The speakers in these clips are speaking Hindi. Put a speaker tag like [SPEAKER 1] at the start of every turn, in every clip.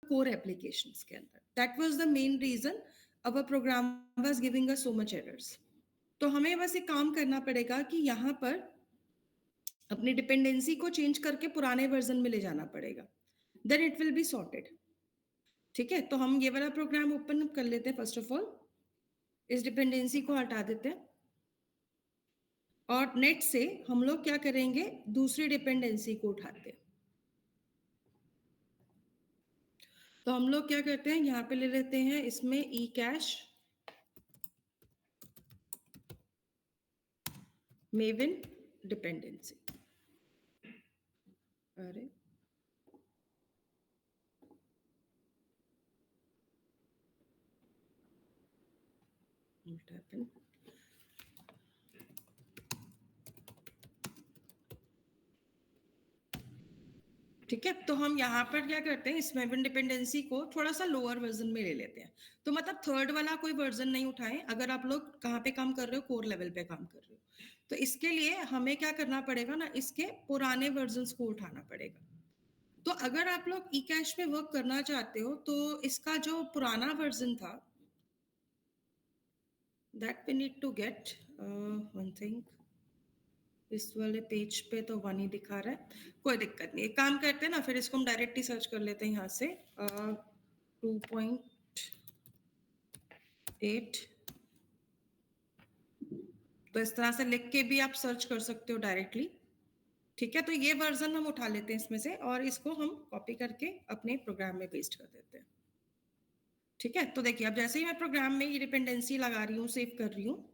[SPEAKER 1] कोर एप्लीकेशंस के अंदर. That was the main reason our program was giving us so much errors. तो हमें बस एक काम करना पड़ेगा कि यहाँ पर अपनी डिपेंडेंसी को चेंज करके पुराने वर्जन में ले जाना पड़ेगा. Then it will be sorted. ठीक है, तो हम ये वाला प्रोग्राम ओपन कर लेते हैं. फर्स्ट ऑफ ऑल इस डिपेंडेंसी को हटा देते हैं और नेट से हम लोग क्या करेंगे, दूसरी डिपेंडेंसी को उठाते हैं. तो हम लोग क्या करते हैं, यहाँ पे ले लेते हैं इसमें ई कैश मेविन डिपेंडेंसी. अरे what happened? ठीक है, तो हम यहाँ पर क्या करते हैं, इस मेविन डिपेंडेंसी को थोड़ा सा लोअर वर्जन में ले लेते हैं. तो मतलब थर्ड वाला कोई वर्जन नहीं उठाएं अगर आप लोग कहाँ पे काम कर रहे हो, कोर लेवल पे काम कर रहे हो. तो इसके लिए हमें क्या करना पड़ेगा ना, इसके पुराने वर्जन्स को उठाना पड़ेगा. तो अगर आप लोग ई कैश में वर्क करना चाहते हो तो इसका जो पुराना वर्जन था, that we need to get one thing. इस वाले पेज पे तो 1 ही दिखा रहा है, कोई दिक्कत नहीं. एक काम करते हैं ना, फिर इसको हम डायरेक्टली सर्च कर लेते हैं यहाँ से. 2.8. तो इस तरह से लिख के भी आप सर्च कर सकते हो डायरेक्टली. ठीक है, तो ये वर्जन हम उठा लेते हैं इसमें से और इसको हम कॉपी करके अपने प्रोग्राम में पेस्ट कर देते हैं. ठीक है, तो देखिए अब जैसे ही मैं प्रोग्राम में ये डिपेंडेंसी लगा रही हूँ, सेव कर रही हूँ,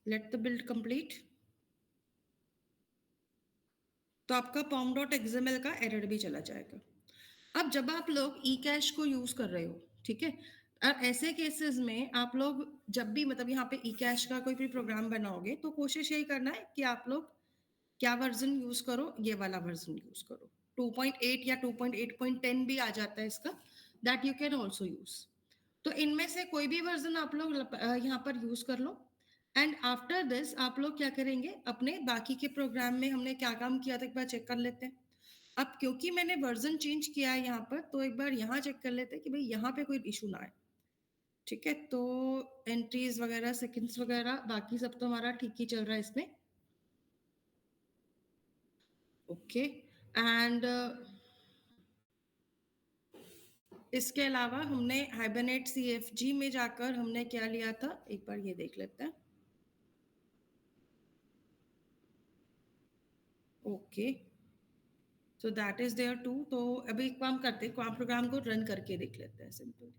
[SPEAKER 1] लेट द बिल्ड कंप्लीट, तो आपका pom.xml का एरर भी चला जाएगा. अब जब आप लोग ई कैश को यूज कर रहे हो, ठीक है, और ऐसे केसेस में आप लोग जब भी मतलब यहाँ पे ई कैश का कोई भी प्रोग्राम बनाओगे तो कोशिश यही करना है कि आप लोग क्या वर्जन यूज करो, ये वाला वर्जन यूज करो. 2.8 या 2.8.10 भी आ जाता है इसका, that you can also use. तो इनमें से कोई भी वर्जन आप लोग यहाँ पर यूज कर लो. एंड आफ्टर दिस आप लोग क्या करेंगे, अपने बाकी के प्रोग्राम में हमने क्या काम किया था एक बार चेक कर लेते हैं. अब क्योंकि मैंने वर्जन चेंज किया है यहाँ पर, तो एक बार यहाँ चेक कर लेते हैं कि भाई यहाँ पे कोई इशू ना आए. ठीक है, तो एंट्रीज वगैरह, सेकंड्स वगैरह, बाकी सब तो हमारा ठीक ही चल रहा है इसमें. ओके, एंड इसके अलावा हमने हाइबरनेट CFG में जाकर हमने क्या लिया था, एक बार ये देख लेते हैं. Okay, so that is there too. तो अभी एक काम करते हैं, काम प्रोग्राम को रन करके देख लेते हैं सिंपली.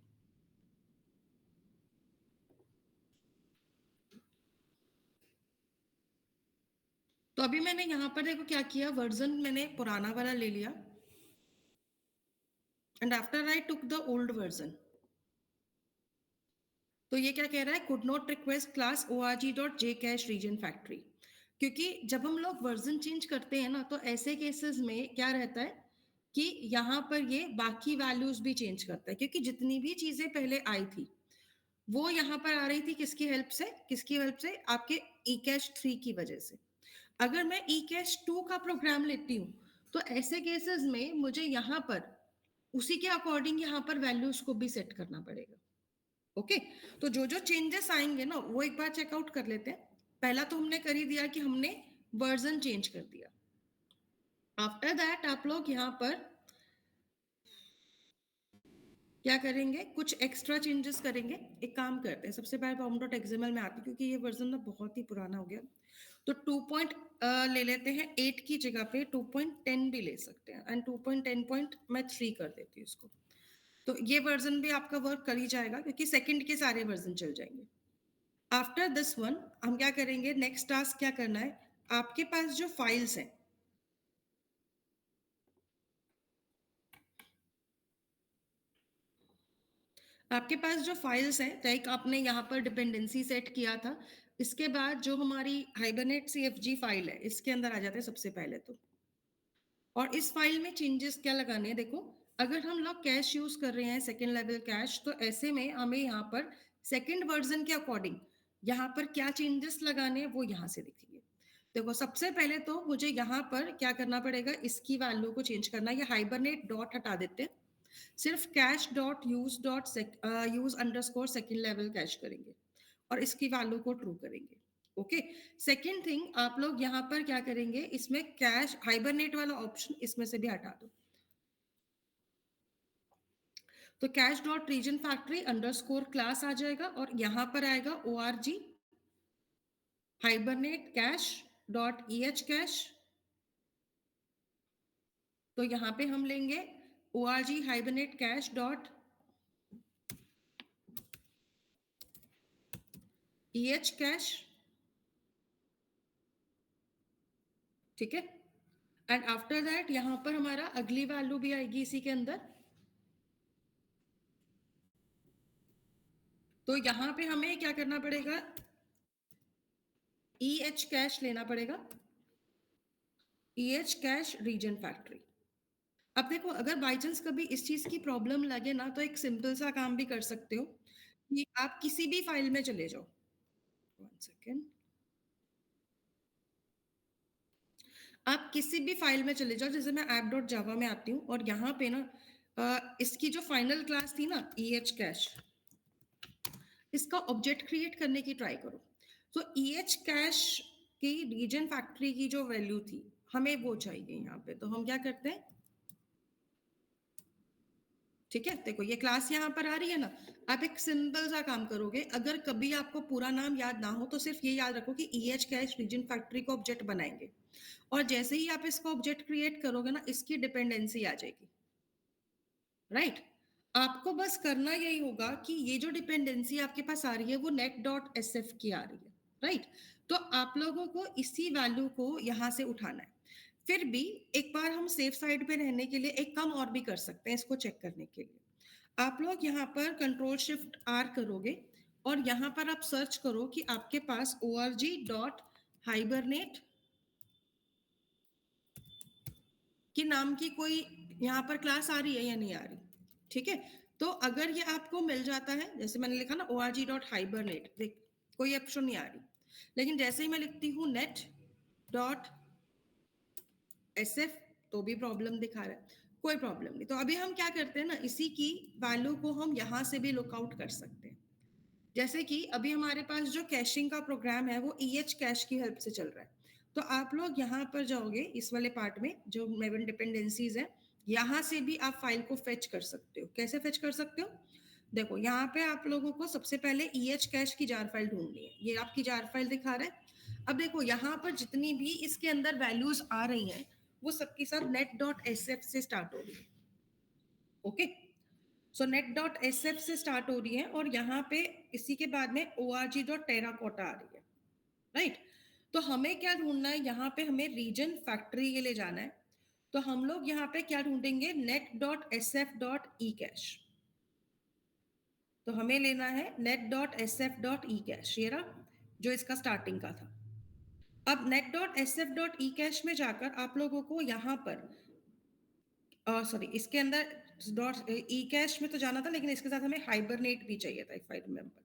[SPEAKER 1] तो अभी मैंने यहाँ पर देखो क्या किया, वर्जन मैंने पुराना वाला ले लिया and after I took the old version. तो ये क्या कह रहा है, could not request class org.jcache region factory. क्योंकि जब हम लोग वर्जन चेंज करते हैं ना, तो ऐसे केसेस में क्या रहता है कि यहाँ पर ये बाकी वैल्यूज भी चेंज करता है, क्योंकि जितनी भी चीजें पहले आई थी वो यहाँ पर आ रही थी किसकी हेल्प से, किसकी हेल्प से, आपके ecache 3 की वजह से. अगर मैं ecache 2 का प्रोग्राम लेती हूँ तो ऐसे केसेस में मुझे यहाँ पर उसी के अकॉर्डिंग यहाँ पर वैल्यूज को भी सेट करना पड़ेगा. ओके, तो जो जो चेंजेस आएंगे ना वो एक बार चेकआउट कर लेते हैं. पहला तो हमने कर ही दिया कि हमने वर्जन चेंज कर दिया. आफ्टर दैट आप लोग यहाँ पर क्या करेंगे, कुछ एक्स्ट्रा चेंजेस करेंगे. एक काम करते हैं, सबसे पहले pom.xml में आते हैं क्योंकि ये वर्जन ना बहुत ही पुराना हो गया. तो 2 ले लेते हैं, 8 की जगह पे 2.10 भी ले सकते हैं एंड 2.10.3 कर देती हूँ इसको. तो ये वर्जन भी आपका वर्क कर ही जाएगा क्योंकि सेकंड के सारे वर्जन चल जाएंगे. आफ्टर दिस वन हम क्या करेंगे, नेक्स्ट टास्क क्या करना है, आपके पास जो फाइल्स हैं, आपके पास जो फाइल्स हैं, लाइक आपने यहाँ पर डिपेंडेंसी सेट किया था, इसके बाद जो हमारी हाइबरनेट CFG फाइल है इसके अंदर आ जाते हैं सबसे पहले तो. और इस फाइल में चेंजेस क्या लगाने हैं, देखो अगर हम लोग कैश यूज कर रहे हैं सेकेंड लेवल कैश, तो ऐसे में हमें यहाँ पर सेकेंड वर्जन के अकॉर्डिंग यहाँ पर क्या चेंजेस लगाने हैं वो यहाँ से दिखेंगे. देखो सबसे पहले तो मुझे यहाँ पर क्या करना पड़ेगा, इसकी वैल्यू को चेंज करना है। ये हाइबरनेट डॉट हटा देते हैं, सिर्फ cash dot use dot use underscore second level cash करेंगे और इसकी वैल्यू को ट्रू करेंगे। ओके। सेकेंड थिंग, आप लोग यहाँ पर क्या करेंगे, इसमें कैश हाइबरनेट वाला ऑप्शन इसमें से भी हटा दो। तो cache dot region factory underscore class आ जाएगा और यहाँ पर आएगा O R G hibernate cache dot E H cache. तो यहाँ पे हम लेंगे O R G hibernate cache dot E H cache. ठीक है। एंड आफ्टर दैट यहाँ पर हमारा अगली वैल्यू भी आएगी इसी के अंदर। तो यहाँ पे हमें क्या करना पड़ेगा, ई एच कैश लेना पड़ेगा, E H cache region factory. अब देखो अगर बाई चांस कभी इस चीज की प्रॉब्लम लगे ना, तो एक सिंपल सा काम भी कर सकते हो कि आप किसी भी फाइल में चले जाओ। One second. आप किसी भी फाइल में चले जाओ, जैसे मैं ऐप डॉट जावा में आती हूँ और यहाँ पे ना इसकी जो फाइनल क्लास थी ना ई एच कैश, इसका ऑब्जेक्ट क्रिएट करने की ट्राई करो। तो ई एच कैश की रीजन फैक्ट्री की जो वैल्यू थी हमें वो चाहिए यहाँ पे। तो हम क्या करते हैं, ठीक है, देखो ये क्लास यहाँ पर आ रही है ना। आप एक सिंपल सा काम करोगे, अगर कभी आपको पूरा नाम याद ना हो तो सिर्फ ये याद रखो कि E H cache region factory को ऑब्जेक्ट बनाएंगे और जैसे ही आप इसको ऑब्जेक्ट क्रिएट करोगे ना, इसकी डिपेंडेंसी आ जाएगी। राइट। आपको बस करना यही होगा कि ये जो डिपेंडेंसी आपके पास आ रही है वो नेट डॉट एस एफ की आ रही है। राइट। तो आप लोगों को इसी वैल्यू को यहां से उठाना है। फिर भी एक बार हम सेफ साइड पे रहने के लिए एक काम और भी कर सकते हैं इसको चेक करने के लिए। आप लोग यहाँ पर कंट्रोल शिफ्ट आर करोगे और यहाँ पर आप सर्च करो कि आपके पास O R G dot hibernate कि नाम की कोई यहाँ पर क्लास आ रही है या नहीं आ रही। ठीक है। तो अगर ये आपको मिल जाता है, जैसे मैंने लिखा ना O R G dot hibernate, देख कोई ऑप्शन नहीं आ रही, लेकिन जैसे ही मैं लिखती हूँ नेट डॉट एस एफ तो भी प्रॉब्लम दिखा रहा है। कोई प्रॉब्लम नहीं। तो अभी हम क्या करते हैं ना, इसी की वैल्यू को हम यहाँ से भी लुकआउट कर सकते हैं। जैसे कि अभी हमारे पास जो कैशिंग का प्रोग्राम है वो ई एच कैश की हेल्प से चल रहा है। तो आप लोग यहाँ पर जाओगे इस वाले पार्ट में जो मेवन डिपेंडेंसीज है, यहाँ से भी आप फाइल को फेच कर सकते हो। कैसे फेच कर सकते हो, देखो यहाँ पे आप लोगों को सबसे पहले ई एच कैश की जार फाइल ढूंढनी है। ये आपकी जार फाइल दिखा रहा है। अब देखो यहाँ पर जितनी भी इसके अंदर वैल्यूज आ रही हैं वो सबकी सब नेट डॉट एस एफ से स्टार्ट हो रही है। Okay. So net dot S F से स्टार्ट हो रही है और यहाँ पे इसी के बाद में O R G dot Terracotta आ रही है। राइट। तो हमें क्या ढूंढना है, यहाँ पे हमें रीजन फैक्ट्री के लिए जाना है। तो हम लोग यहाँ पे क्या ढूंढेंगे, net dot S F dot E cash. तो हमें लेना है net dot S F dot E cash, ये रहा जो इसका स्टार्टिंग का था। अब net dot S F dot E cash में जाकर आप लोगों को यहाँ पर सॉरी इसके अंदर डॉट ई कैश में तो जाना था, लेकिन इसके साथ हमें हाइबरनेट भी चाहिए था, इफ आई रिमेम्बर।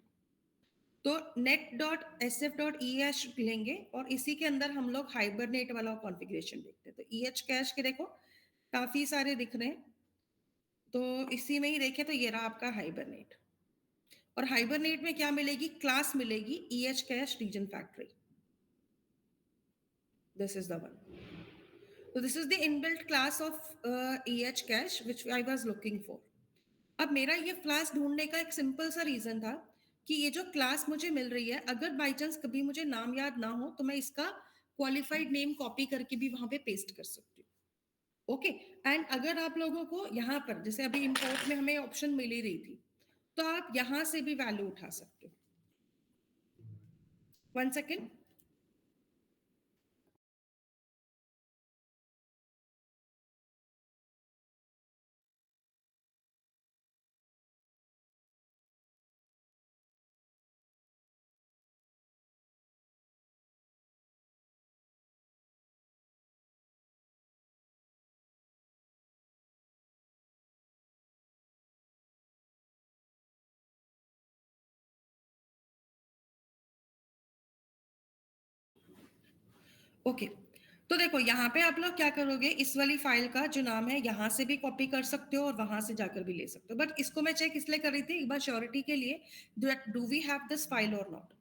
[SPEAKER 1] तो net dot S F dot E H लेंगे और इसी के अंदर हम लोग हाइबरनेट वाला कॉन्फ़िगरेशन देखते हैं। तो ई एच कैश के देखो काफी सारे दिख रहे हैं, तो इसी में ही देखें तो ये रहा आपका हाइबरनेट। और हाइबरनेट में क्या मिलेगी, क्लास मिलेगी E H cache region factory. This is the one. So this is the inbuilt class of EH cache which I was looking for. अब मेरा ये क्लास ढूंढने का एक सिंपल सा रीजन था कि ये जो क्लास मुझे मिल रही है, अगर बाई चांस कभी मुझे नाम याद ना हो तो मैं इसका क्वालिफाइड नेम कॉपी करके भी वहां पे पेस्ट कर सकती हूँ। ओके। एंड अगर आप लोगों को यहाँ पर जैसे अभी इंपोर्ट में हमें ऑप्शन मिल ही रही थी, तो आप यहाँ से भी वैल्यू उठा सकते हो। One second. ओके, तो देखो यहाँ पे आप लोग क्या करोगे, इस वाली फाइल का जो नाम है यहाँ से भी कॉपी कर सकते हो और वहां से जाकर भी ले सकते हो, बट इसको मैं चेक इसलिए कर रही थी एक बार श्योरिटी के लिए, do we have this file और नॉट,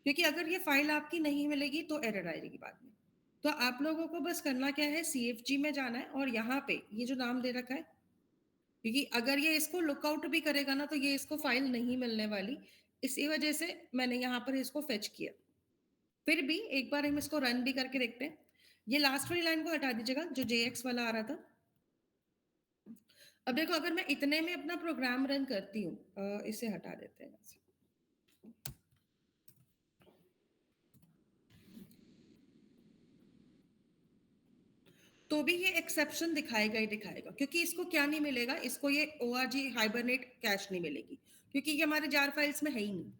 [SPEAKER 1] क्योंकि अगर ये फाइल आपकी नहीं मिलेगी तो एरर आएगी बाद में। तो आप लोगों को बस करना क्या है, CFG में जाना है और यहाँ पे ये जो नाम दे रखा है, क्योंकि अगर ये इसको लुकआउट भी करेगा ना तो ये इसको फाइल नहीं मिलने वाली, इसी वजह से मैंने यहाँ पर इसको फेच किया। फिर भी एक बार हम इसको रन भी करके देखते हैं। ये लास्ट वाली लाइन को हटा दीजिएगा जो JX वाला आ रहा था। अब देखो अगर मैं इतने में अपना प्रोग्राम रन करती हूँ, इसे हटा देते हैं, तो भी ये एक्सेप्शन दिखाएगा ही दिखाएगा, क्योंकि इसको क्या नहीं मिलेगा, इसको ये ORG हाइबरनेट कैश नहीं मिलेगी, क्योंकि ये हमारे जार फाइल्स में है ही नहीं।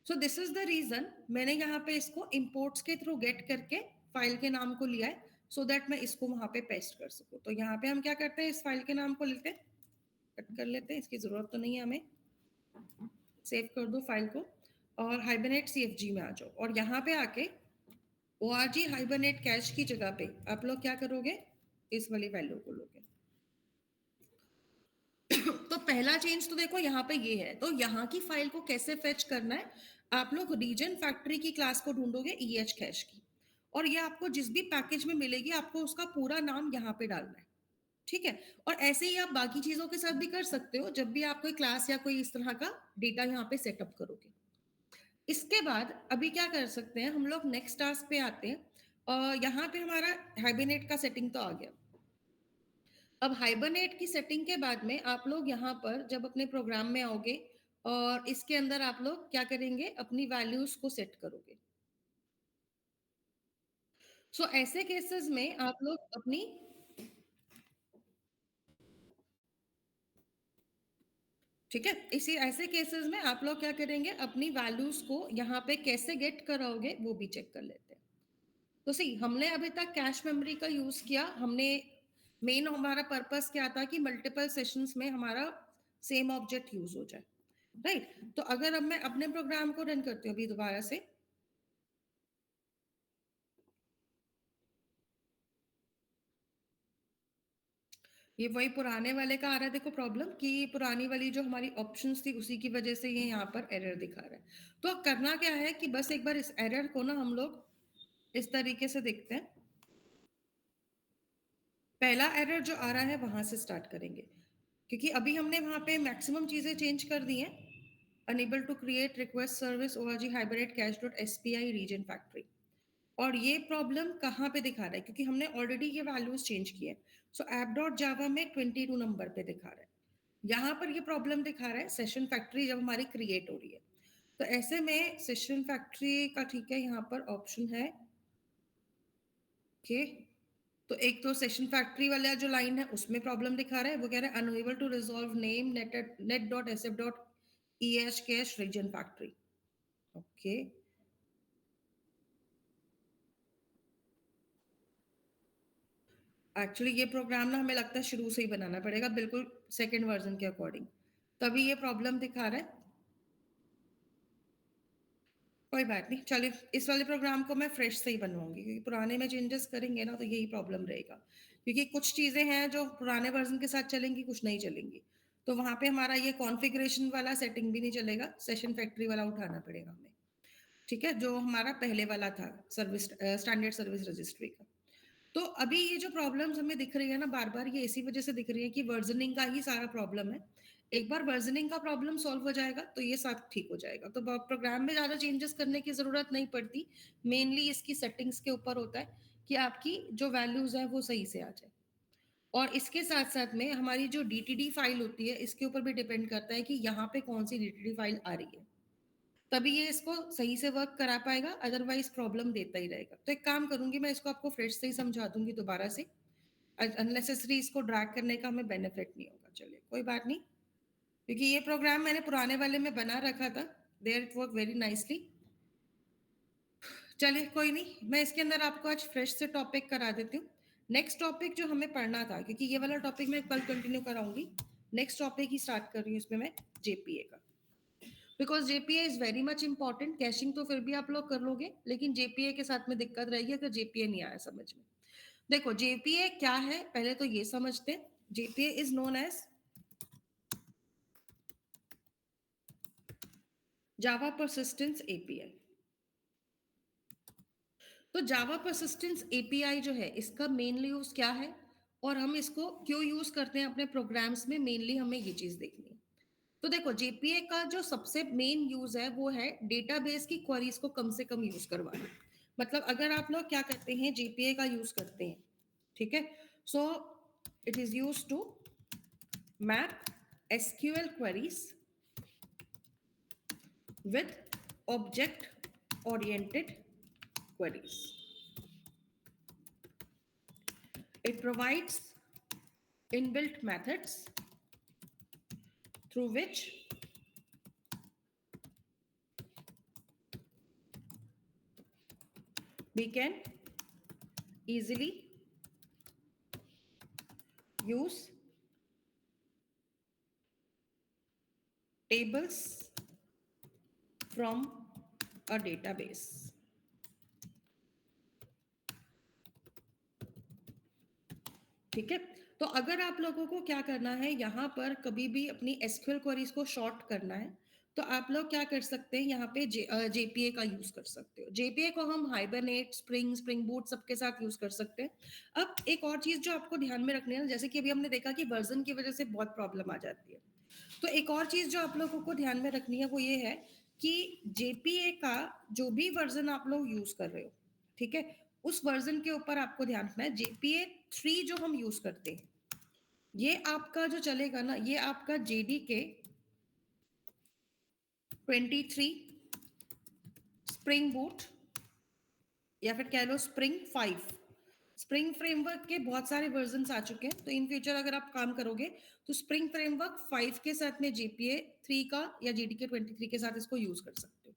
[SPEAKER 1] So this is the reason मैंने यहाँ पे इसको इंपोर्ट्स के थ्रू गेट करके फाइल के नाम को लिया है, सो दैट मैं इसको वहां पे पेस्ट कर सकूं। तो यहाँ पे हम क्या करते हैं, इस फाइल के नाम को लेते हैं, कट कर लेते हैं, इसकी जरूरत तो नहीं है हमें, सेव कर दो फाइल को और हाइबरनेट CFG में आ जाओ, और यहाँ पे आके ORG हाइबरनेट कैश की जगह पे आप लोग क्या करोगे, इस वाली वैल्यू को लोगे। तो पहला चेंज तो देखो यहाँ पे ये है, तो यहाँ की फाइल को कैसे फेच करना है, आप लोग रीजन फैक्ट्री की क्लास को ढूंढोगे EH कैश की, और ये आपको जिस भी पैकेज में मिलेगी आपको उसका पूरा नाम यहाँ पे डालना है, ठीक है। और ऐसे ही आप बाकी चीजों के साथ भी कर सकते हो, जब भी आप कोई क्लास या कोई इस तरह का डेटा यहाँ पे सेटअप करोगे। इसके बाद अभी क्या कर सकते हैं हम लोग, नेक्स्ट टास्क पे आते हैं, और यहाँ पे हमारा हाइबरनेट का सेटिंग तो आ गया। अब हाइबरनेट की सेटिंग के बाद में आप लोग यहाँ पर जब अपने प्रोग्राम में आओगे और इसके अंदर आप लोग क्या करेंगे, अपनी वैल्यूज को सेट करोगे। सो ऐसे केसेस में आप लोग अपनी, ठीक है, इसी ऐसे केसेस में आप लोग क्या करेंगे, अपनी वैल्यूज को यहाँ पे कैसे गेट कराओगे वो भी चेक कर लेते हैं। तो सी हमने अभी तक कैश मेमोरी का यूज किया, हमने मेन हमारा पर्पस क्या था कि मल्टीपल सेशंस में हमारा सेम ऑब्जेक्ट यूज हो जाए, राइट। तो अगर अब मैं अपने प्रोग्राम को रन करती हूँ अभी दोबारा से, ये वही पुराने वाले का आ रहा है, देखो प्रॉब्लम कि पुरानी वाली जो हमारी ऑप्शंस थी उसी की वजह से ये यहाँ पर एरर दिखा रहा है। तो करना क्या है कि बस एक बार इस एरर को ना हम लोग इस तरीके से देखते हैं। पहला एरर जो आ रहा है वहां से स्टार्ट करेंगे, क्योंकि अभी हमने वहां पे मैक्सिमम चीजें चेंज कर दी हैं। Unable to create request service ORG hybrid cache dot SPI region factory, और ये प्रॉब्लम कहाँ पे दिखा रहा है, क्योंकि हमने ऑलरेडी ये वैल्यूज चेंज किए। सो ऐप डॉट जावा में 22 नंबर पे दिखा रहा है, यहाँ पर ये प्रॉब्लम दिखा रहा है सेशन फैक्ट्री जब हमारी क्रिएट हो रही है। तो ऐसे में सेशन फैक्ट्री का ठीक है, यहाँ पर ऑप्शन है, ओके। तो एक तो सेशन फैक्ट्री वाला जो लाइन है उसमें प्रॉब्लम दिखा रहा है, वो कह रहा है unable to resolve name net dot SF dot EH cache region factory, okay. Actually ये प्रोग्राम ना हमें लगता है शुरू से ही बनाना पड़ेगा, बिल्कुल सेकंड वर्जन के अकॉर्डिंग, तभी ये प्रॉब्लम दिखा रहा है। कोई बात नहीं, चलिए इस वाले प्रोग्राम को मैं फ्रेश से ही बनवाऊंगी, क्योंकि पुराने में चेंजेस करेंगे ना तो यही प्रॉब्लम रहेगा, क्योंकि कुछ चीजें हैं जो पुराने वर्जन के साथ चलेंगी, कुछ नहीं चलेंगी। तो वहां पे हमारा ये कॉन्फ़िगरेशन वाला सेटिंग भी नहीं चलेगा, सेशन फैक्ट्री वाला उठाना पड़ेगा हमें, ठीक है, जो हमारा पहले वाला था सर्विस स्टैंडर्ड सर्विस रजिस्ट्री का। तो अभी ये जो प्रॉब्लम्स हमें दिख रही है ना बार बार, ये इसी वजह से दिख रही है कि वर्जनिंग का ही सारा प्रॉब्लम है। एक बार वर्जनिंग का प्रॉब्लम सॉल्व हो जाएगा तो ये सब ठीक हो जाएगा, तो प्रोग्राम में ज़्यादा चेंजेस करने की ज़रूरत नहीं पड़ती। मेनली इसकी सेटिंग्स के ऊपर होता है कि आपकी जो वैल्यूज़ हैं वो सही से आ जाए, और इसके साथ साथ में हमारी जो DTD फाइल होती है इसके ऊपर भी डिपेंड करता है कि यहाँ पे कौन सी DTD फाइल आ रही है, तभी ये इसको सही से वर्क करा पाएगा, अदरवाइज प्रॉब्लम देता ही रहेगा। तो एक काम करूंगी, मैं इसको आपको फ्रेश से ही समझा दूंगी दोबारा से, अननेसेसरी इसको ड्रैग करने का हमें बेनिफिट नहीं होगा। चलिए कोई बात नहीं, क्योंकि ये प्रोग्राम मैंने पुराने वाले में बना रखा था, there it work very nicely. चलिए कोई नहीं, मैं इसके अंदर आपको आज फ्रेश से टॉपिक करा देती हूँ। नेक्स्ट टॉपिक जो हमें पढ़ना था, क्योंकि ये वाला टॉपिक मैं कल कंटिन्यू कराऊंगी, नेक्स्ट टॉपिक ही स्टार्ट कर रही हूँ इसमें मैं JPA का। Because JPA is very much important. Caching तो फिर भी आप लोग कर लोगे, लेकिन जेपीए के साथ में दिक्कत रहेगी अगर जेपीए नहीं आया समझ में। देखो जेपीए क्या है पहले तो ये समझते हैं। JPA is known as Java persistence API. तो जावा परसिस्टेंस एपीआई जो है इसका मेनली यूज क्या है और हम इसको क्यों यूज करते हैं अपने प्रोग्राम्स में, मेनली हमें ये चीज देखनी है। तो देखो जेपीए का जो सबसे मेन यूज है वो है डेटाबेस की क्वेरीज को कम से कम यूज करवाना। मतलब अगर आप लोग क्या करते हैं जेपीए का यूज करते हैं, ठीक है, so it is use to map SQL queries with object oriented queries. It provides inbuilt methods through which we can easily use tables from a database. ठीक है, तो अगर आप लोगों को क्या करना है यहाँ पर कभी भी अपनी एसक्यूएल क्वेरीज को शॉर्ट करना है तो आप लोग क्या कर सकते हैं यहाँ पे जेपीए का यूज कर सकते हो। जेपीए को हम हाइबरनेट, स्प्रिंग बूट सबके साथ यूज कर सकते हैं। अब एक और चीज जो आपको ध्यान में रखनी है, जैसे कि अभी हमने देखा कि वर्जन की वजह से बहुत प्रॉब्लम आ जाती है, तो एक और चीज जो आप लोगों को ध्यान में रखनी है वो ये है कि जेपीए का जो भी वर्जन आप लोग यूज कर रहे हो, ठीक है, उस वर्जन के ऊपर आपको ध्यान रखना है। जेपीए 3 जो हम यूज करते हैं ये आपका जो चलेगा ना, ये आपका जेडीके 23 स्प्रिंग बूट या फिर कह लो स्प्रिंग 5। स्प्रिंग फ्रेमवर्क के बहुत सारे वर्जन आ चुके हैं, तो इन फ्यूचर अगर आप काम करोगे तो स्प्रिंग फ्रेमवर्क 5 के साथ में जेपीए 3 का या जेडीके 23 के साथ इसको यूज कर सकते हो।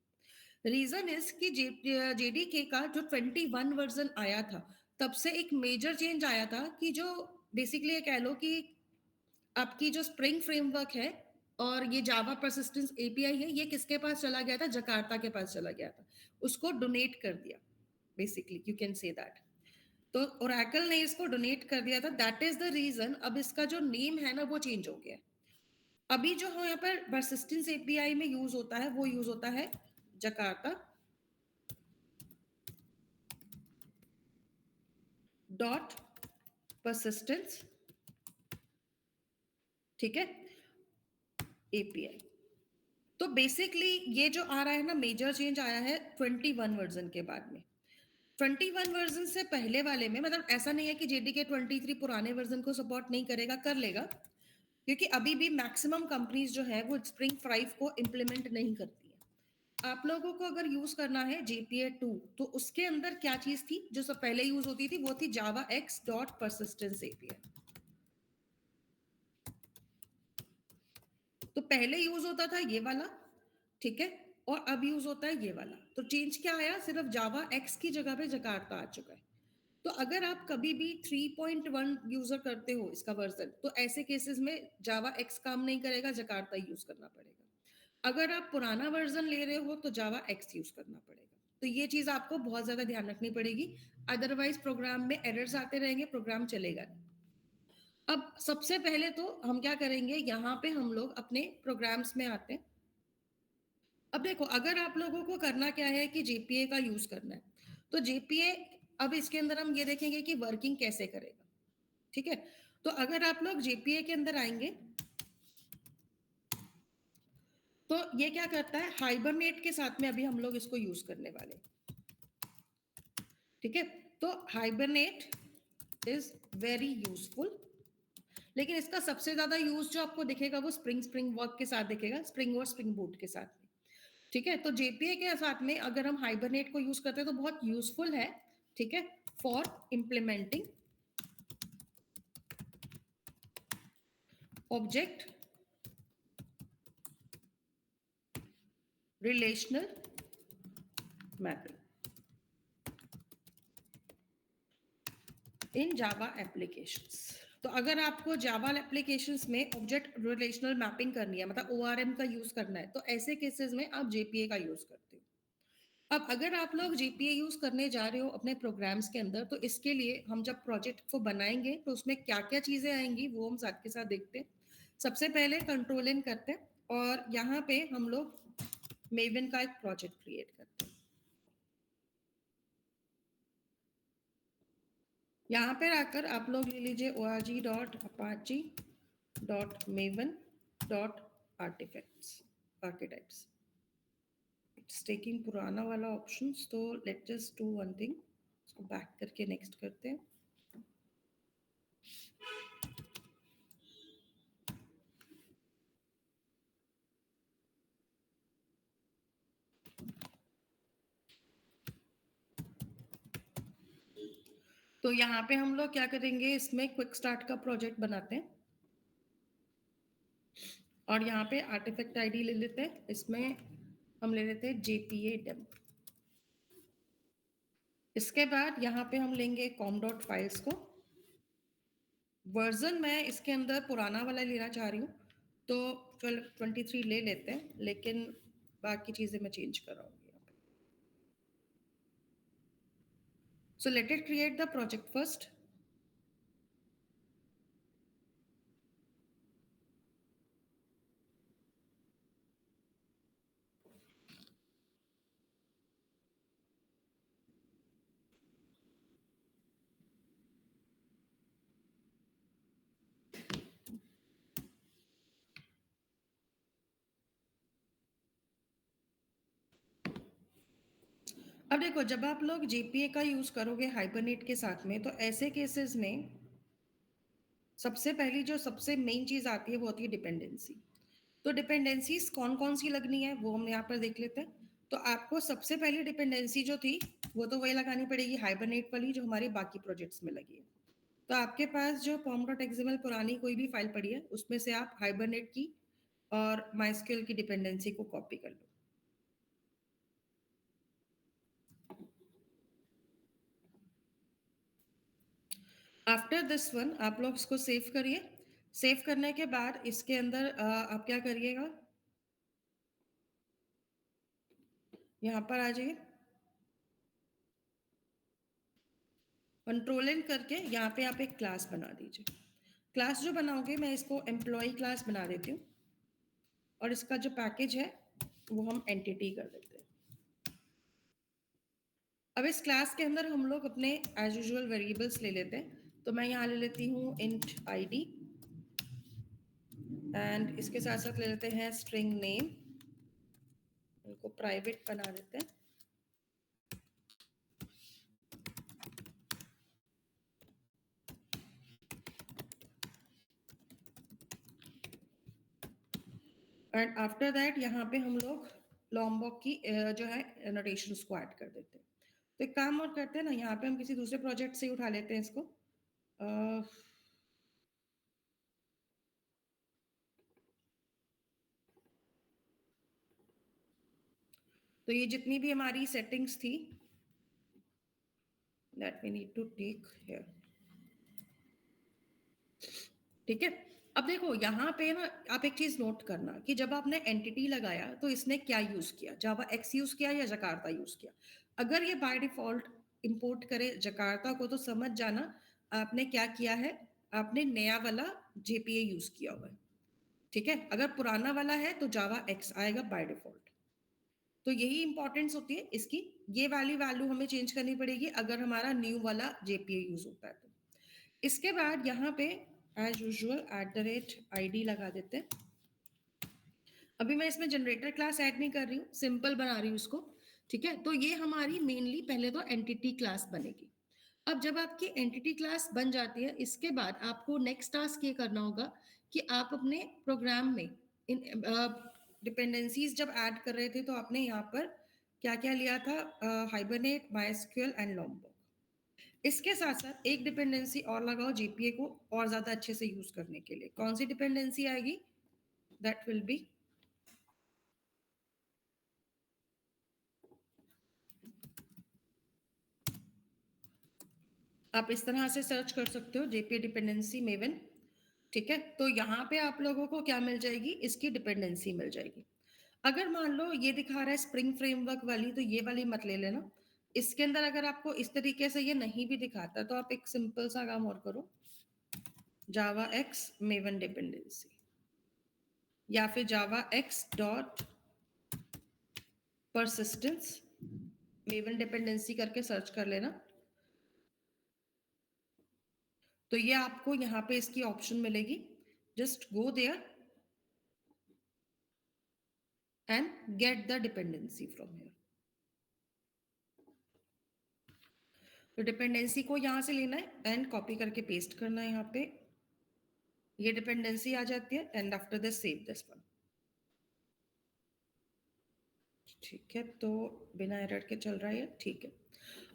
[SPEAKER 1] रीजन इज कि जेडीके का जो 21 वर्जन आया था तब से एक मेजर चेंज आया था कि जो बेसिकली ये कह लो कि आपकी जो स्प्रिंग फ्रेमवर्क है और ये जावा परसिस्टेंस एपीआई है ये किसके पास चला गया था, जकार्ता के पास चला गया था, उसको डोनेट कर दिया, basically you can say that. तो ओरेकल ने इसको डोनेट कर दिया था, दैट इज द रीजन अब इसका जो नेम है ना वो चेंज हो गया है। अभी जो यहाँ पर परसिस्टेंस एपीआई में यूज होता है वो यूज होता है जकार्ता डॉट परसिस्टेंस, ठीक है, एपीआई। तो बेसिकली ये जो आ रहा है ना मेजर चेंज आया है 21 वर्जन के बाद में। 21 वर्जन से पहले वाले में मतलब ऐसा नहीं है कि जेडीके 23 पुराने वर्जन को सपोर्ट नहीं करेगा, कर लेगा, क्योंकि अभी भी मैक्सिमम कंपनीज जो है वो स्प्रिंग 5 को इम्प्लीमेंट नहीं करती है। आप लोगों को अगर यूज करना है जेपीए 2 तो उसके अंदर क्या चीज थी जो सब पहले यूज होती थी, वो थी जावा एक्स डॉट परसिस्टेंस एपीआई। तो पहले यूज होता था ये वाला, ठीक है, और अब यूज होता है ये वाला। तो चेंज क्या आया, सिर्फ जावा एक्स की जगह पे जकार्ता आ चुका है। तो अगर आप कभी भी 3.1 यूजर करते हो इसका वर्जन तो ऐसे केसेस में जावा एक्स काम नहीं करेगा, जकार्ता यूज करना पड़ेगा। अगर आप पुराना वर्जन ले रहे हो तो जावा एक्स यूज करना पड़ेगा। तो ये चीज आपको बहुत ज्यादा ध्यान रखनी पड़ेगी, अदरवाइज प्रोग्राम में एरर्स आते रहेंगे, प्रोग्राम चलेगा नहीं। अब सबसे पहले तो हम क्या करेंगे, यहाँ पे हम लोग अपने प्रोग्राम्स में आते हैं। अब देखो अगर आप लोगों को करना क्या है कि जेपीए का यूज करना है तो जेपीए अब इसके अंदर हम ये देखेंगे कि वर्किंग कैसे करेगा, ठीक है। तो अगर आप लोग जेपीए के अंदर आएंगे तो ये क्या करता है, हाइबरनेट के साथ में अभी हम लोग इसको यूज करने वाले, ठीक है। तो हाइबरनेट इज वेरी यूजफुल, लेकिन इसका सबसे ज्यादा यूज जो आपको दिखेगा वो स्प्रिंग वर्क के साथ दिखेगा, स्प्रिंग और स्प्रिंग बूट के साथ में, ठीक है। तो जेपीए के साथ में अगर हम हाइबरनेट को यूज करते हैं तो बहुत यूजफुल है, ठीक है, for implementing object relational mapping in Java applications. तो अगर आपको जावा एप्लीकेशंस में ऑब्जेक्ट रिलेशनल मैपिंग करनी है, मतलब ओआरएम का यूज करना है, तो ऐसे केसेस में आप जेपीए का यूज करते हो। अब अगर आप लोग जेपीए यूज करने जा रहे हो अपने प्रोग्राम्स के अंदर, तो इसके लिए हम जब प्रोजेक्ट को बनाएंगे तो उसमें क्या क्या चीजें आएंगी वो हम साथ के साथ देखते हैं। सबसे पहले कंट्रोल इन करते हैं और यहाँ पे हम लोग मेवन का एक प्रोजेक्ट क्रिएट करते हैं। यहाँ पर आकर आप लोग ले लीजिए org.apache.maven.artifacts आर्किटाइप्स। इट्स टेकिंग पुराना वाला ऑप्शंस, तो let just do one thing, इसको बैक करके नेक्स्ट करते हैं। तो यहाँ पे हम लोग क्या करेंगे, इसमें क्विक स्टार्ट का प्रोजेक्ट बनाते हैं और यहाँ पे आर्टिफैक्ट आईडी ले लेते हैं, इसमें हम ले लेते हैं जेपीए डेम। इसके बाद यहाँ पे हम लेंगे कॉम डॉट फाइल्स को। वर्जन मैं इसके अंदर पुराना वाला लेना चाह रही हूँ, तो 1223 ले लेते हैं, लेकिन बाकी चीजें मैं चेंज कराऊंगी यहाँ पे। So let it create the project first. अब देखो, जब आप लोग जेपीए का यूज करोगे हाइबरनेट के साथ में, तो ऐसे केसेस में सबसे पहली जो सबसे मेन चीज आती है वो होती है डिपेंडेंसी। तो डिपेंडेंसीज कौन कौन सी लगनी है वो हम यहाँ पर देख लेते हैं। तो आपको सबसे पहली डिपेंडेंसी जो थी वो तो वही लगानी पड़ेगी हाइबरनेट वाली, जो हमारे बाकी प्रोजेक्ट्स में लगी है। तो आपके पास जो पॉम डॉट एक्सएमएल पुरानी कोई भी फाइल पड़ी है, उसमें से आप हाइबरनेट की और माइस्क्यूएल की डिपेंडेंसी को कॉपी कर लो। आफ्टर दिस वन आप लोग इसको सेव करिए। सेव करने के बाद इसके अंदर आप क्या करिएगा, यहाँ पर आ जाइए, कंट्रोल इन करके यहाँ पे आप एक क्लास बना दीजिए। क्लास जो बनाओगे, मैं इसको एम्प्लॉय क्लास बना देती हूँ और इसका जो पैकेज है वो हम एंटिटी कर देते हैं। अब इस क्लास के अंदर हम लोग अपने एज यूजुअल वेरिएबल्स ले लेते हैं। तो मैं यहाँ ले लेती हूँ इंट आईडी एंड इसके साथ साथ ले लेते हैं स्ट्रिंग नेम, इनको प्राइवेट बना देते हैं। एंड आफ्टर दैट यहाँ पे हम लोग लॉम्बॉक की जो है नोटेशंस को ऐड कर देते हैं। तो एक काम और करते हैं ना, यहाँ पे हम किसी दूसरे प्रोजेक्ट से उठा लेते हैं इसको। तो ये जितनी भी हमारी सेटिंग्स थी, that we need to take here. ठीक है। अब देखो यहाँ पे ना, आप एक चीज नोट करना कि जब आपने एंटिटी लगाया तो इसने क्या यूज किया, जावा एक्स यूज किया या जकार्ता यूज किया। अगर ये बाय डिफॉल्ट इंपोर्ट करे जकार्ता को, तो समझ जाना आपने क्या किया है, आपने नया वाला जेपीए यूज किया हुआ है। ठीक है, अगर पुराना वाला है तो जावा एक्स आएगा बाय डिफॉल्ट। तो यही इंपॉर्टेंस होती है इसकी, ये वाली वैल्यू हमें चेंज करनी पड़ेगी अगर हमारा न्यू वाला जेपीए यूज होता है तो। इसके बाद यहाँ पे एज यूजुअल @id लगा देते हैं। अभी मैं इसमें जनरेटर क्लास ऐड नहीं कर रही हूँ, सिंपल बना रही हूँ उसको। ठीक है, तो ये हमारी मेनली पहले तो एंटिटी क्लास बनेगी। अब जब आपकी एंटिटी क्लास बन जाती है, इसके बाद आपको नेक्स्ट टास्क ये करना होगा कि आप अपने प्रोग्राम में इन डिपेंडेंसीज जब ऐड कर रहे थे, तो आपने यहाँ पर क्या क्या लिया था, हाइबरनेट, माइस्क्यूएल एंड लॉम्बो। इसके साथ साथ एक डिपेंडेंसी और लगाओ जीपीए को और ज्यादा अच्छे से यूज करने के लिए। कौन सी डिपेंडेंसी आएगी, दैट विल बी आप इस तरह से सर्च कर सकते हो जेपी डिपेंडेंसी मेवन। ठीक है, तो यहाँ पे आप लोगों को क्या मिल जाएगी, इसकी डिपेंडेंसी मिल जाएगी। अगर मान लो ये दिखा रहा है स्प्रिंग फ्रेमवर्क वाली, तो ये वाली मत ले लेना। इसके अंदर अगर आपको इस तरीके से ये नहीं भी दिखाता तो आप एक सिंपल सा काम और करो, जावा एक्स मेवन डिपेंडेंसी, या फिर जावा x dot persistence maven dependency करके सर्च कर लेना। तो ये आपको यहाँ पे इसकी ऑप्शन मिलेगी, just go there and get the dependency from here. तो डिपेंडेंसी को यहाँ से लेना है एंड कॉपी करके पेस्ट करना है यहाँ पे, ये डिपेंडेंसी आ जाती है and after this save this one. ठीक है, तो बिना एरर के चल रहा है, ठीक है।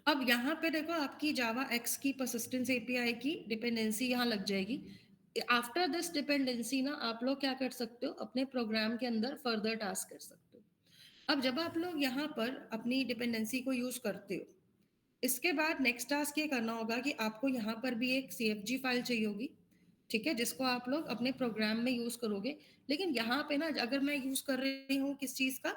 [SPEAKER 1] अब यहाँ पे देखो आपकी जावा एक्स की परसिस्टेंस एपीआई की डिपेंडेंसी यहाँ लग जाएगी। आफ्टर दिस डिपेंडेंसी ना आप लोग क्या कर सकते हो, अपने प्रोग्राम के अंदर फर्दर टास्क कर सकते हो। अब जब आप लोग यहाँ पर अपनी डिपेंडेंसी को यूज करते हो, इसके बाद नेक्स्ट टास्क ये करना होगा कि आपको यहाँ पर भी एक CFG फाइल चाहिए होगी, ठीक है, जिसको आप लोग अपने प्रोग्राम में यूज करोगे। लेकिन यहाँ पे ना अगर मैं यूज कर रही हूँ किस चीज का,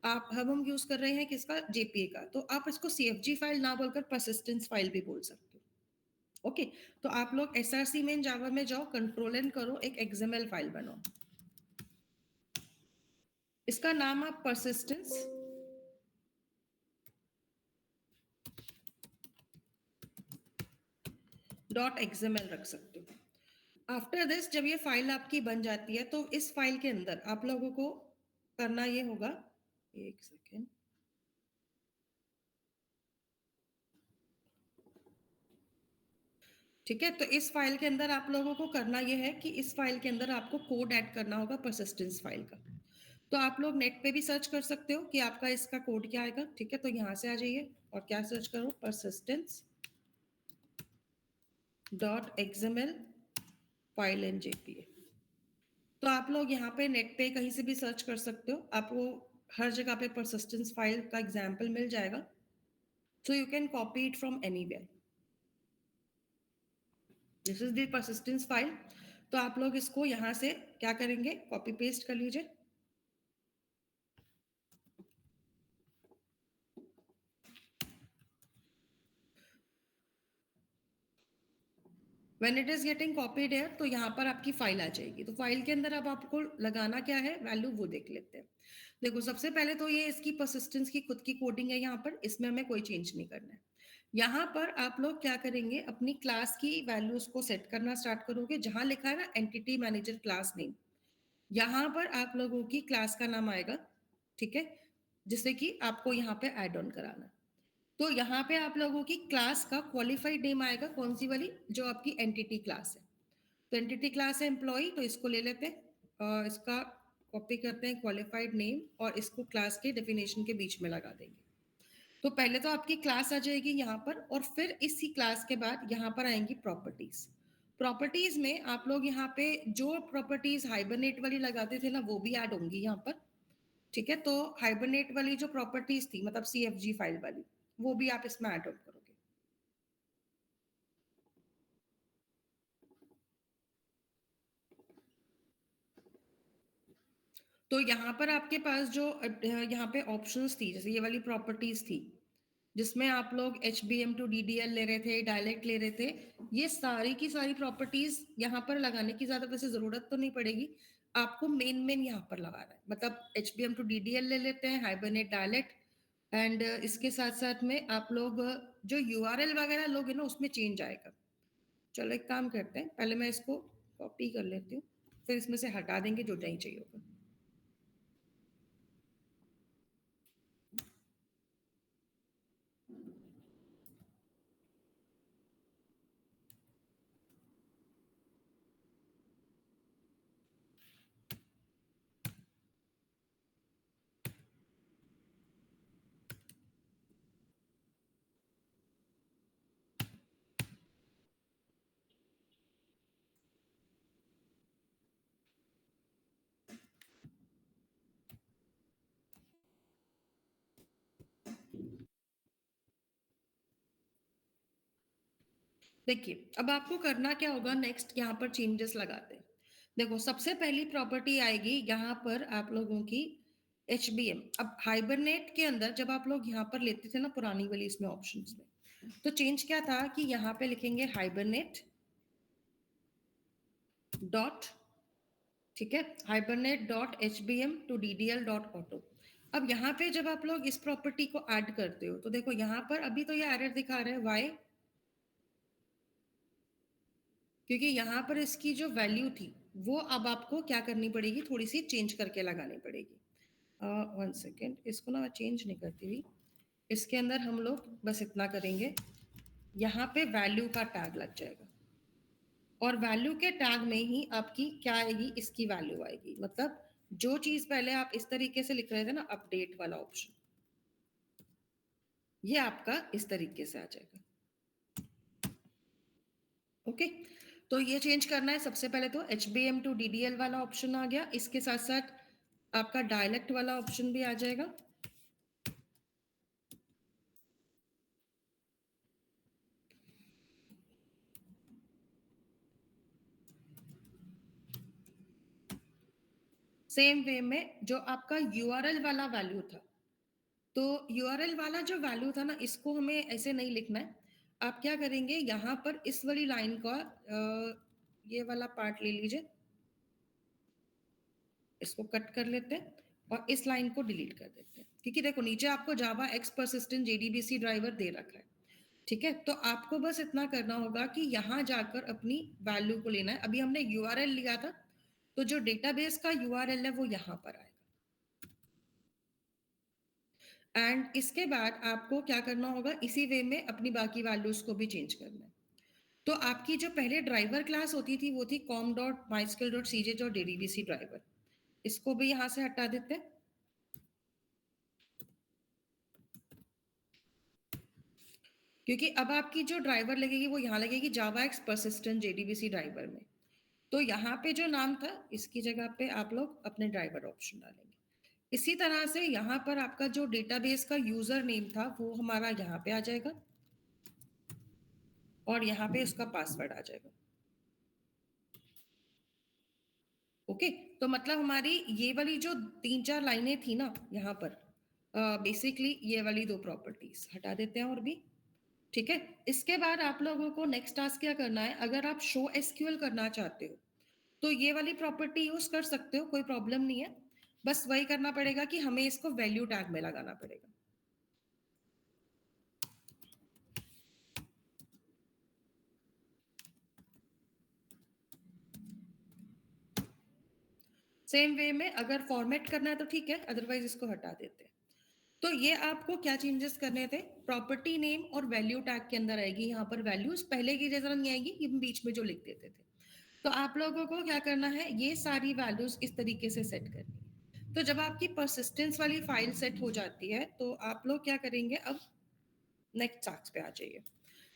[SPEAKER 1] आप हम यूज कर रहे हैं किसका, जेपीए का, तो आप इसको CFG फाइल ना बोलकर परसिस्टेंस फाइल भी बोल सकते हो। ओके, तो आप लोग SRC में जावा में जाओ, कंट्रोल एन करो, एक XML फाइल बनाओ, इसका नाम आप परसिस्टेंस डॉट XML रख सकते हो। आफ्टर दिस जब ये फाइल आपकी बन जाती है तो इस फाइल के अंदर आप लोगों को करना ये होगा, एक सेकेंड, ठीक है, तो इस फाइल के अंदर आप लोगों को करना ये है कि इस फाइल के अंदर आपको कोड ऐड करना होगा परसिस्टेंस फाइल का। तो आप लोग नेट पे भी सर्च कर सकते हो कि आपका इसका कोड क्या आएगा। ठीक है, तो यहाँ से आ जाइए और क्या सर्च करो, persistence dot XML file in JPA. तो आप लोग यहाँ पे नेट पे कहीं से भी सर्च कर सकते हो, आपको हर जगह पे परसिस्टेंस फाइल का एग्जाम्पल मिल जाएगा। So you can copy it from anywhere. This is the persistence file. तो आप लोग इसको यहाँ से क्या करेंगे, कॉपी पेस्ट कर लीजिए। When it is getting copied here, तो यहाँ पर आपकी फाइल आ जाएगी। तो फाइल के अंदर अब आपको लगाना क्या है, वैल्यू वो देख लेते हैं। देखो सबसे पहले तो ये इसकी परसिस्टेंस की खुद की कोडिंग है, यहाँ पर इसमें हमें कोई चेंज नहीं करना है। यहाँ पर आप लोग क्या करेंगे, अपनी क्लास की वैल्यूज को सेट करना स्टार्ट करोगे, जहां लिखा है ना एंटिटी मैनेजर क्लास नेम, यहाँ पर आप लोगों की क्लास का नाम आएगा, ठीक है, जिससे कि आपको यहाँ पे ऐड ऑन कराना है। तो यहाँ पे आप लोगों की क्लास का क्वालिफाइड नेम आएगा, कौन सी वाली, जो आपकी एंटिटी क्लास है। तो एंटिटी क्लास है एम्प्लॉय, तो इसको ले लेते हैं और इसका कॉपी करते हैं क्वालिफाइड नेम और इसको क्लास के डेफिनेशन के बीच में लगा देंगे। तो पहले तो आपकी क्लास आ जाएगी यहाँ पर, और फिर इसी क्लास के बाद यहाँ पर आएंगी प्रॉपर्टीज। प्रॉपर्टीज में आप लोग यहाँ पे जो प्रॉपर्टीज हाइबरनेट वाली लगाते थे ना, वो भी ऐड होंगी यहाँ पर। ठीक है, तो हाइबरनेट वाली जो प्रॉपर्टीज थी, मतलब CFG फाइल वाली, वो भी आप इसमें ऐड ऑन करोगे। तो यहाँ पर आपके पास जो यहाँ पे ऑप्शंस थी, जैसे ये वाली प्रॉपर्टीज थी जिसमें आप लोग HBM to DDL ले रहे थे, डायलेक्ट ले रहे थे, ये सारी की सारी प्रॉपर्टीज यहाँ पर लगाने की ज्यादा वैसे जरूरत तो नहीं पड़ेगी। आपको मेन मेन यहाँ पर लगाना है, मतलब HBM to DDL ले लेते हैं, हाइबरनेट, डायलेक्ट, एंड इसके साथ साथ में आप लोग जो URL वगैरह लोगे ना उसमें चेंज आएगा। चलो एक काम करते हैं, पहले मैं इसको कॉपी कर लेती हूँ, फिर इसमें से हटा देंगे जो नहीं चाहिए होगा। देखिए, अब आपको करना क्या होगा नेक्स्ट यहाँ पर चेंजेस लगाते हैं। देखो, सबसे पहली प्रॉपर्टी आएगी यहाँ पर आप लोगों की एचबीएम। अब हाइबरनेट के अंदर जब आप लोग यहाँ पर लेते थे ना पुरानी वाली इसमें ऑप्शंस में, तो चेंज क्या था कि यहाँ पे लिखेंगे हाइबरनेट डॉट, ठीक है, hibernate dot H B M to D D L dot auto. अब यहाँ पे जब आप लोग इस प्रॉपर्टी को ऐड करते हो तो देखो यहाँ पर अभी तो ये एरर दिखा रहा है, वाई? क्योंकि यहाँ पर इसकी जो वैल्यू थी वो अब आपको क्या करनी पड़ेगी, थोड़ी सी चेंज करके लगानी पड़ेगी। वन सेकेंड, इसको ना मैं चेंज नहीं करती हुई, इसके अंदर हम लोग बस इतना करेंगे, यहाँ पे वैल्यू का टैग लग जाएगा और वैल्यू के टैग में ही आपकी क्या आएगी, इसकी वैल्यू आएगी। मतलब जो चीज पहले आप इस तरीके से लिख रहे थे ना, अपडेट वाला ऑप्शन, ये आपका इस तरीके से आ जाएगा। ओके, तो ये चेंज करना है। सबसे पहले तो H B M to D D L वाला ऑप्शन आ गया, इसके साथ साथ आपका डायलेक्ट वाला ऑप्शन भी आ जाएगा। सेम वे में जो आपका यूआरएल वाला वैल्यू था, तो यूआरएल वाला जो वैल्यू था ना, इसको हमें ऐसे नहीं लिखना है। आप क्या करेंगे, यहाँ पर इस वाली लाइन का ये वाला पार्ट ले लीजिए, इसको कट कर लेते हैं और इस लाइन को डिलीट कर देते हैं। क्योंकि देखो नीचे आपको Java X persistent JDBC driver दे रखा है, ठीक है। तो आपको बस इतना करना होगा कि यहाँ जाकर अपनी वैल्यू को लेना है। अभी हमने यूआरएल लिया था, तो जो डेटाबेस का यूआरएल है वो यहाँ पर आएगा। एंड इसके बाद आपको क्या करना होगा, इसी वे में अपनी बाकी वैल्यूज को भी चेंज करना है। तो आपकी जो पहले ड्राइवर क्लास होती थी वो थी com dot my skill dot C J dot JDBC driver, इसको भी यहाँ से हटा देते हैं। क्योंकि अब आपकी जो ड्राइवर लगेगी वो यहाँ लगेगी जावा एक्स परसिस्टेंट जेडीबीसी ड्राइवर में। तो यहाँ पे जो नाम था इसकी जगह पे आप लोग अपने ड्राइवर ऑप्शन डालेंगे। इसी तरह से यहाँ पर आपका जो डेटाबेस का यूजर नेम था वो हमारा यहाँ पे आ जाएगा और यहाँ पे उसका पासवर्ड आ जाएगा। ओके, तो मतलब हमारी ये वाली जो तीन चार लाइनें थी ना यहाँ पर, बेसिकली ये वाली दो प्रॉपर्टीज हटा देते हैं और भी, ठीक है। इसके बाद आप लोगों को नेक्स्ट टास्क क्या करना है, अगर आप शो एसक्यूएल करना चाहते हो तो ये वाली प्रॉपर्टी यूज कर सकते हो, कोई प्रॉब्लम नहीं है। बस वही करना पड़ेगा कि हमें इसको वैल्यू टैग में लगाना पड़ेगा। सेम वे में अगर फॉर्मेट करना है तो ठीक है, अदरवाइज इसको हटा देते हैं। तो ये आपको क्या चेंजेस करने थे, प्रॉपर्टी नेम और वैल्यू टैग के अंदर आएगी यहाँ पर वैल्यूज, पहले की जैसा नहीं आएगी, ये बीच में जो लिख देते थे। तो आप लोगों को क्या करना है, ये सारी वैल्यूज इस तरीके से सेट करनी है। तो जब आपकी परसिस्टेंस वाली फाइल सेट हो जाती है तो आप लोग क्या करेंगे, अब नेक्स्ट टास्क पे आ जाइए।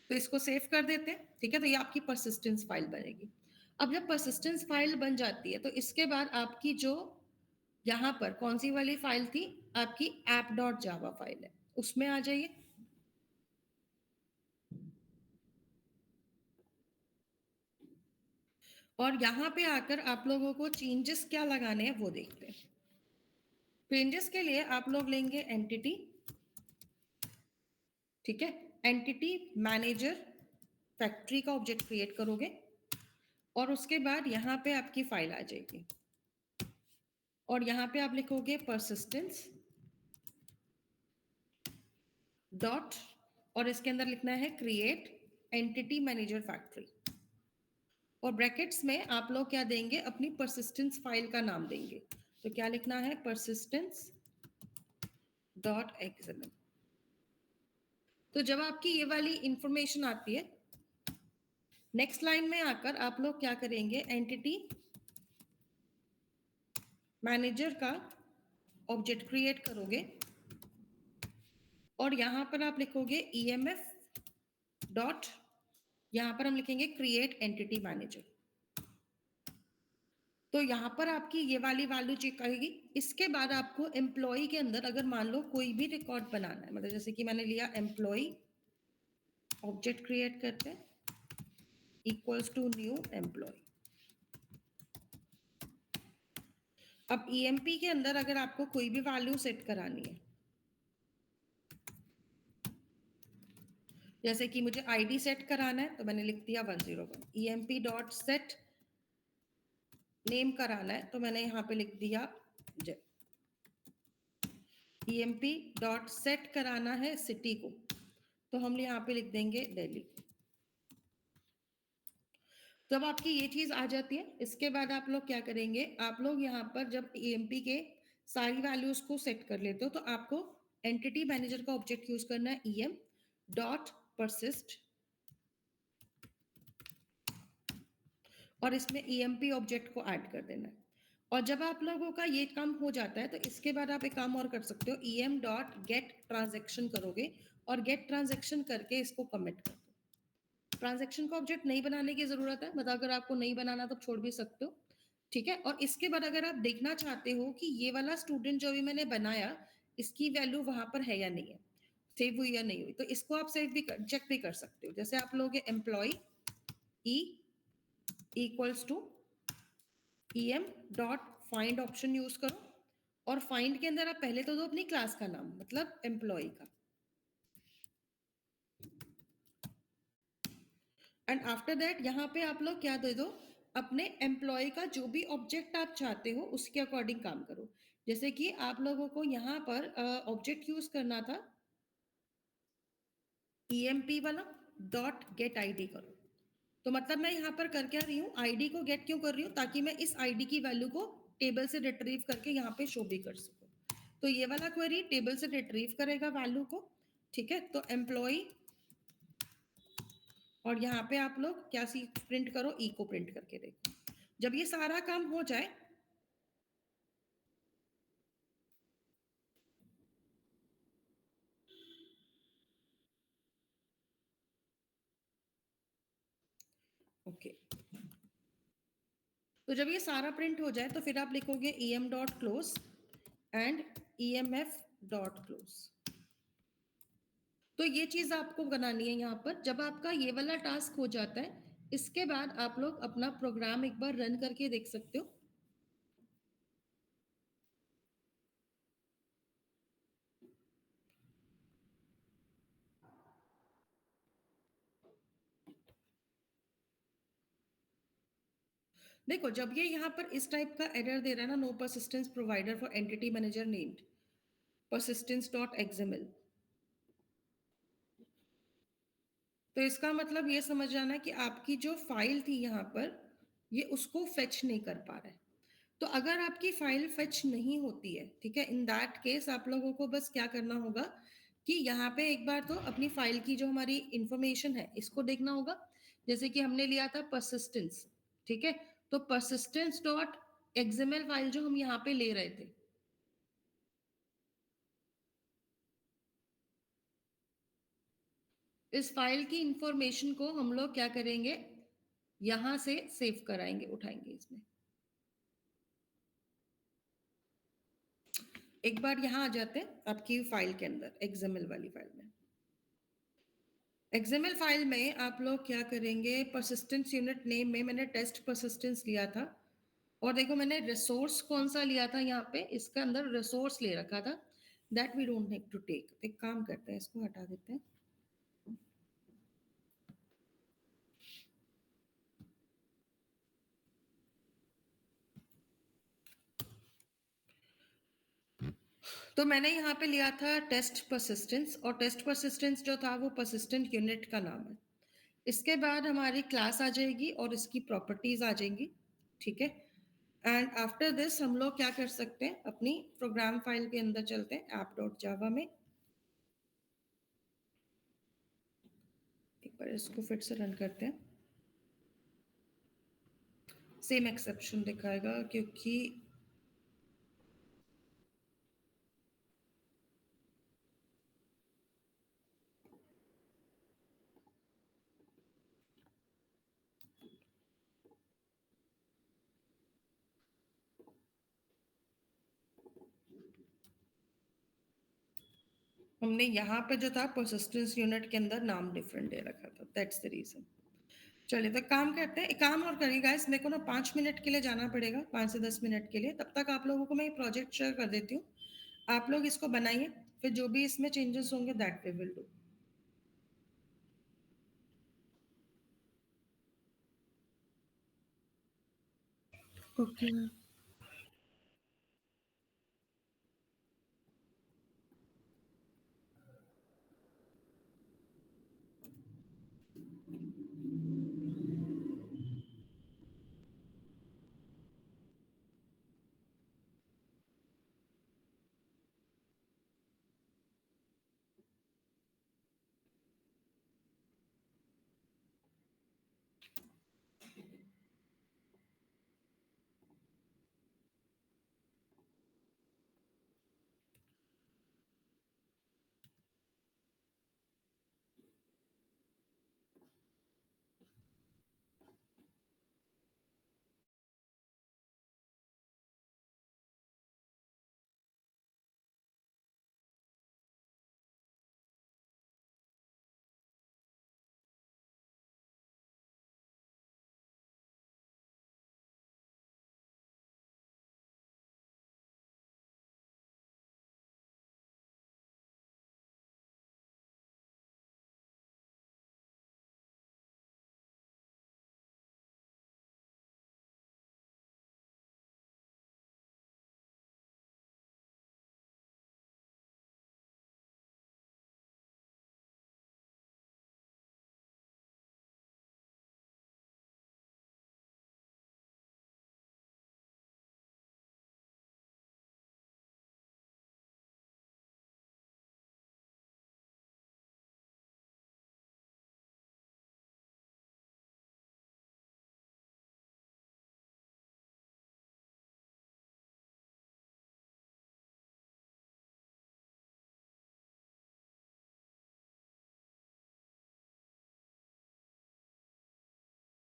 [SPEAKER 1] तो इसको सेव कर देते हैं, ठीक है। तो ये आपकी परसिस्टेंस फाइल बनेगी। अब जब परसिस्टेंस फाइल बन जाती है तो इसके बाद आपकी जो यहाँ पर कौन सी वाली फाइल थी, आपकी ऐप डॉट जावा फाइल है, उसमें आ जाइए। और यहाँ पे आकर आप लोगों को चेंजेस क्या लगाने हैं वो देखते हैं। चेंजेस के लिए आप लोग लेंगे एंटिटी, ठीक है, एंटिटी मैनेजर फैक्ट्री का ऑब्जेक्ट क्रिएट करोगे और उसके बाद यहाँ पे आपकी फाइल आ जाएगी और यहाँ पे आप लिखोगे परसिस्टेंस डॉट, और इसके अंदर लिखना है क्रिएट एंटिटी मैनेजर फैक्ट्री, और ब्रैकेट्स में आप लोग क्या देंगे, अपनी परसिस्टेंस फाइल का नाम देंगे। तो क्या लिखना है, परसिस्टेंस डॉट एक्सएमएल। तो जब आपकी ये वाली इंफॉर्मेशन आती है, नेक्स्ट लाइन में आकर आप लोग क्या करेंगे, एंटिटी मैनेजर का ऑब्जेक्ट क्रिएट करोगे और यहां पर आप लिखोगे ईएमएफ डॉट, यहां पर हम लिखेंगे क्रिएट एंटिटी मैनेजर। तो यहाँ पर आपकी ये वाली वैल्यू चेक आएगी। इसके बाद आपको एम्प्लॉय के अंदर अगर मान लो कोई भी रिकॉर्ड बनाना है, मतलब जैसे कि मैंने लिया एम्प्लॉय, ऑब्जेक्ट क्रिएट करते हैं इक्वल्स टू न्यू एम्प्लॉय। अब ईएमपी के अंदर अगर आपको कोई भी वैल्यू सेट करानी है, जैसे कि मुझे आईडी सेट कराना है तो मैंने लिख दिया 101, ईएमपी डॉट सेट नेम कराना है तो मैंने यहाँ पे लिख दिया ईएमपी डॉट सेट कराना है सिटी को तो हम यहाँ पे लिख देंगे दिल्ली। जब आपकी ये चीज आ जाती है, इसके बाद आप लोग क्या करेंगे, आप लोग यहाँ पर जब ईएमपी के सारी वैल्यूज को सेट कर लेते हो तो आपको एंटिटी मैनेजर का ऑब्जेक्ट यूज करना है ईएम डॉट परसिस्ट और इसमें ईएमपी ऑब्जेक्ट को ऐड कर देना है। और जब आप लोगों का ये काम हो जाता है तो इसके बाद आप एक काम और कर सकते हो, ईएम डॉट गेट ट्रांजेक्शन करोगे और गेट ट्रांजेक्शन करके इसको कमिट कर दो। ट्रांजेक्शन का ऑब्जेक्ट नहीं बनाने की जरूरत है, मतलब अगर आपको नहीं बनाना तो छोड़ भी सकते हो, ठीक है। और इसके बाद अगर आप देखना चाहते हो कि ये वाला स्टूडेंट जो भी मैंने बनाया इसकी वैल्यू वहां पर है या नहीं है, सेव हुई या नहीं हुई, तो इसको आप सेव भी चेक भी कर सकते हो। जैसे आप लोग employee E equals to em dot find option use करो और फाइंड के अंदर आप पहले तो दो अपनी क्लास का नाम, मतलब एम्प्लॉय का, एंड आफ्टर दैट यहाँ पे आप लोग क्या दे दो, अपने एम्प्लॉय का जो भी ऑब्जेक्ट आप चाहते हो उसके अकॉर्डिंग काम करो। जैसे कि आप लोगों को यहाँ पर ऑब्जेक्ट यूज करना था emp वाला डॉट गेट आईडी करो। तो मतलब मैं यहाँ पर कर क्या रही हूँ, आईडी को गेट क्यों कर रही हूँ, ताकि मैं इस आईडी की वैल्यू को टेबल से रिट्रीव करके यहाँ पे शो भी कर सकूँ। तो ये वाला क्वेरी टेबल से रिट्रीव करेगा वैल्यू को, ठीक है। तो एम्प्लॉय और यहाँ पे आप लोग क्या सी प्रिंट करो, ई को प्रिंट करके देखो। जब ये सारा काम हो जाए, ओके, तो जब ये सारा प्रिंट हो जाए तो फिर आप लिखोगे em dot close and emf dot close. तो ये चीज आपको बनानी है यहाँ पर। जब आपका ये वाला टास्क हो जाता है इसके बाद आप लोग अपना प्रोग्राम एक बार रन करके देख सकते हो। देखो जब ये यहाँ पर इस टाइप का एरर दे रहा है ना, no persistence provider for entity manager named persistence dot XML, तो इसका मतलब ये समझ जाना कि आपकी जो फाइल थी यहाँ पर ये उसको फेच नहीं कर पा रहा है। तो अगर आपकी फाइल फेच नहीं होती है, ठीक है, इन दैट केस आप लोगों को बस क्या करना होगा कि यहाँ पे एक बार तो अपनी फाइल की जो हमारी इंफॉर्मेशन है इसको देखना होगा। जैसे कि हमने लिया था परसिस्टेंस, ठीक है, तो परसिस्टेंस डॉट एक्सएमएल फाइल जो हम यहाँ पे ले रहे थे, इस फाइल की इंफॉर्मेशन को हम लोग क्या करेंगे, यहां से सेव कराएंगे, उठाएंगे इसमें। एक बार यहाँ आ जाते हैं आपकी फाइल के अंदर, एक्सएमएल वाली फाइल में। एक्सएमएल फाइल में आप लोग क्या करेंगे, परसिस्टेंस यूनिट नेम में मैंने टेस्ट परसिस्टेंस लिया था और देखो मैंने रिसोर्स कौन सा लिया था, यहाँ पे इसका अंदर रिसोर्स ले रखा था, that we don't need to take. एक काम करते हैं, इसको हटा देते हैं। तो मैंने यहाँ पे लिया था टेस्ट परसिस्टेंस और टेस्ट परसिस्टेंस जो था वो परसिस्टेंट यूनिट का नाम है। इसके बाद हमारी क्लास आ जाएगी और इसकी प्रॉपर्टीज आ जाएंगी, ठीक है। एंड आफ्टर दिस हम लोग क्या कर सकते हैं, अपनी प्रोग्राम फाइल के अंदर चलते हैं ऐप डॉट जावा में। एक बार इसको फिर से रन करते हैं, सेम एक्सेप्शन दिखाएगा क्योंकि हमने यहाँ पे जो था परसिस्टेंस यूनिट के अंदर नाम डिफरेंट दे रखा था, दैट्स द रीजन। चलिए तो काम करते हैं, एक काम और करिए गाइस, मेरे को ना 5 मिनट के लिए जाना पड़ेगा, 5 से 10 मिनट के लिए। तब तक आप लोगों को मैं ये प्रोजेक्ट शेयर कर देती हूँ, आप लोग इसको बनाइए, फिर जो भी इसमें चेंजेस होंगे that we will do. Okay.